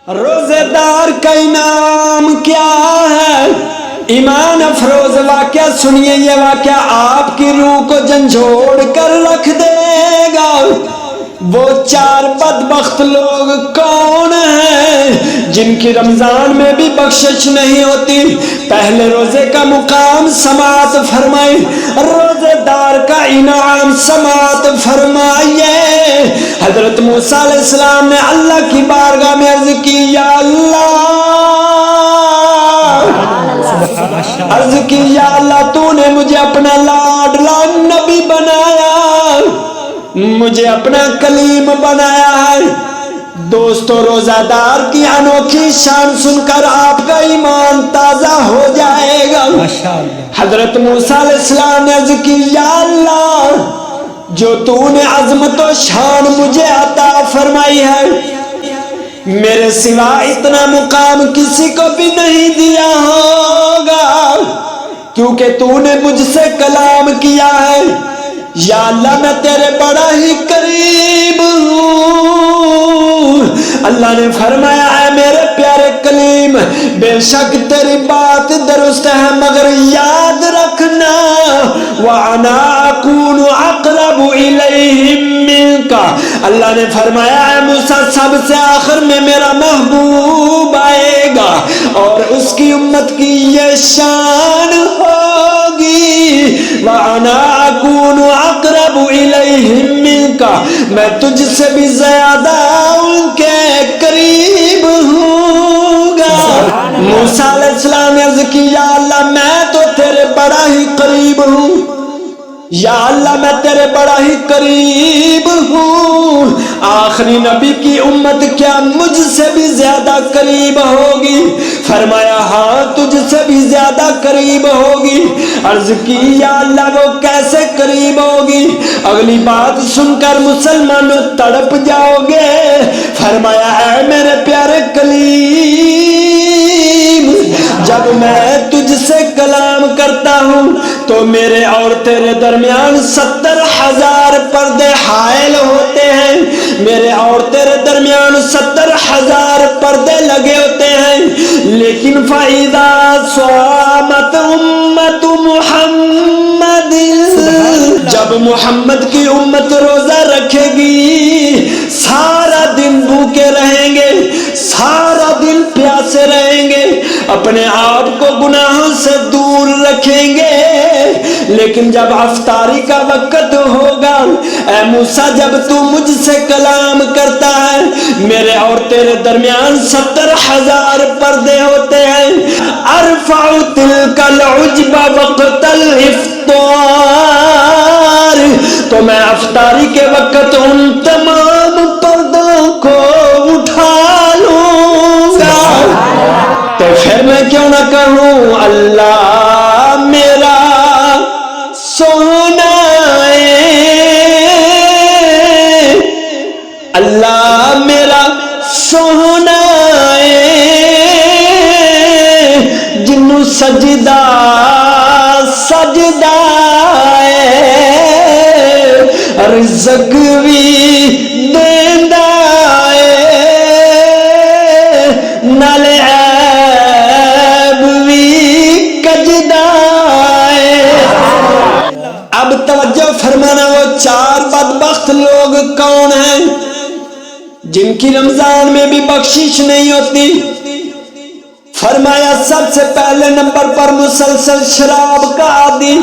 روزے دار کا انعام کیا ہے؟ ایمان افروز واقعہ سنیے، یہ واقعہ آپ کی روح کو جھنجھوڑ کر رکھ دے گا۔ وہ چار بدبخت لوگ کون ہیں جن کی رمضان میں بھی بخشش نہیں ہوتی؟ پہلے روزے کا مقام سماعت فرمائے، روزے دار کا انعام سماعت فرمائیے۔ حضرت موسیٰ علیہ السلام نے اللہ کی بارگاہ میں عرض کی، یا اللہ تو نے مجھے اپنا لاڈلا نبی بنایا، مجھے اپنا کلیم بنایا ہے۔ دوستو، روزہ دار کی انوکھی شان سن کر آپ کا ایمان تازہ ہو جائے گا۔ حضرت موسیٰ علیہ السلام نے عرض کی، یا اللہ جو تو نے عظمت و شان مجھے عطا فرمائی ہے، میرے سوا اتنا مقام کسی کو بھی نہیں دیا ہوگا، کیونکہ تو نے مجھ سے کلام کیا ہے۔ یا اللہ میں تیرے بڑا ہی قریب ہوں۔ اللہ نے فرمایا، اے میرے پیارے کلیم، بے شک تیری بات درست ہے، مگر یاد رکھنا وَأَنَا أَكُونُ أَقْرَبُ إِلَيْهِم مِّنْكَ۔ اللہ نے فرمایا، اے موسیٰ، سب سے آخر میں میرا محبوب آئے گا اور اس کی امت کی یہ شان ہوگی، وَأَنَا أَكُونُ أَقْرَبُ إِلَيْهِم مِّنْكَ، میں تجھ سے بھی زیادہ ان کے قریب ہوں گا۔ موسیٰ علیہ السلام نے عرض کی، یا اللہ میں تو تیرے بڑا ہی قریب ہوں، یا اللہ میں تیرے بڑا ہی قریب ہوں، آخری نبی کی امت کیا مجھ سے بھی زیادہ قریب ہوگی؟ فرمایا، ہاں تجھ سے بھی زیادہ قریب ہوگی۔ عرض کی، یا اللہ وہ کیسے قریب ہوگی؟ اگلی بات سن کر مسلمانوں تڑپ جاؤ گے۔ فرمایا، اے میرے پیارے کلیم، جب میں تجھ سے کلام کرتا ہوں تو میرے اور تیرے درمیان 70,000 پردے حائل ہوتے ہیں، میرے اور تیرے درمیان 70,000 پردے لگے ہوتے ہیں، لیکن فَإِذَا صَامَتْ أُمَّةُ مُحَمَّدٍ، جب محمد کی امت روزہ رکھے گی، سارا دن بھوکے رہیں گے، سارا دن پیاسے رہیں گے، اپنے آپ کو گناہوں سے دور رکھیں گے، لیکن جب افطاری کا وقت ہوگا، اے موسیٰ جب تو مجھ سے کلام کرتا ہے، میرے اور تیرے درمیان 70,000 پردے ہوتے ہیں۔ ارفع تلک العجب وقت الافطار، تو میں افطاری کے وقت ان تمام پردوں کو اٹھا لوں گا۔ تو پھر میں کیوں نہ کہوں، اللہ میرا سونا ہے، اللہ میرا سونا ہے، جنوں سجدہ سجدہ ہے، رزق بھی دیندا ہے، نالے عیب بھی کجدا ہے۔ اب توجہ فرمانا، وہ چار بدبخت لوگ کون ہیں جن کی رمضان میں بھی بخشش نہیں ہوتی؟ فرمایا، سب سے پہلے نمبر پر مسلسل شراب کا عادی،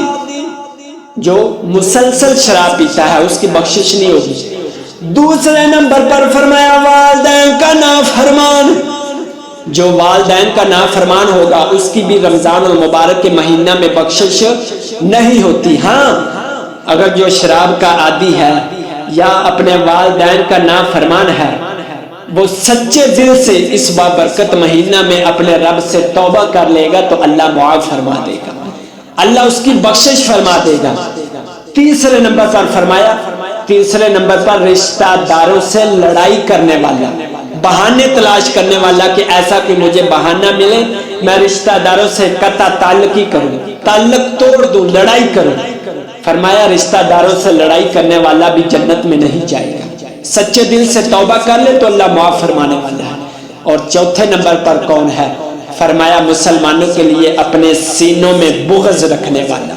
جو مسلسل شراب پیتا ہے اس کی بخشش نہیں ہوگی۔ دوسرے نمبر پر فرمایا، والدین کا نافرمان، جو والدین کا نافرمان ہوگا اس کی بھی رمضان المبارک کے مہینہ میں بخشش نہیں ہوتی۔ ہاں اگر جو شراب کا عادی ہے یا اپنے والدین کا نافرمان ہے، وہ سچے دل سے اس بابرکت مہینہ میں اپنے رب سے توبہ کر لے گا تو اللہ معاف فرما دے گا، اللہ اس کی بخشش فرما دے گا۔ تیسرے نمبر پر فرمایا، تیسرے نمبر پر رشتہ داروں سے لڑائی کرنے والا، بہانے تلاش کرنے والا کہ ایسا کہ مجھے بہانہ ملے میں رشتہ داروں سے قطع تعلقی کروں، تعلق توڑ دوں، لڑائی کروں۔ فرمایا، رشتہ داروں سے لڑائی کرنے والا بھی جنت میں نہیں جائے گا، سچے دل سے توبہ کر لے تو اللہ معاف فرمانے والا ہے۔ اور چوتھے نمبر پر کون ہے؟ فرمایا مسلمانوں کے لیے اپنے سینوں میں بغض رکھنے والا۔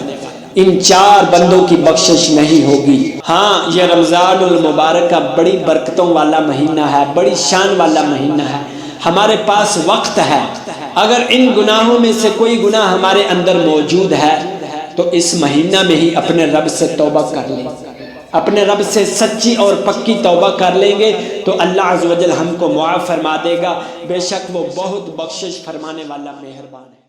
ان 4 بندوں کی بخشش نہیں ہوگی۔ ہاں یہ رمضان المبارک بڑی برکتوں والا مہینہ ہے، بڑی شان والا مہینہ ہے، ہمارے پاس وقت ہے۔ اگر ان گناہوں میں سے کوئی گناہ ہمارے اندر موجود ہے تو اس مہینہ میں ہی اپنے رب سے توبہ کر لیں، اپنے رب سے سچی اور پکی توبہ کر لیں گے تو اللہ عز و جل ہم کو معاف فرما دے گا۔ بے شک وہ بہت بخشش فرمانے والا مہربان ہے۔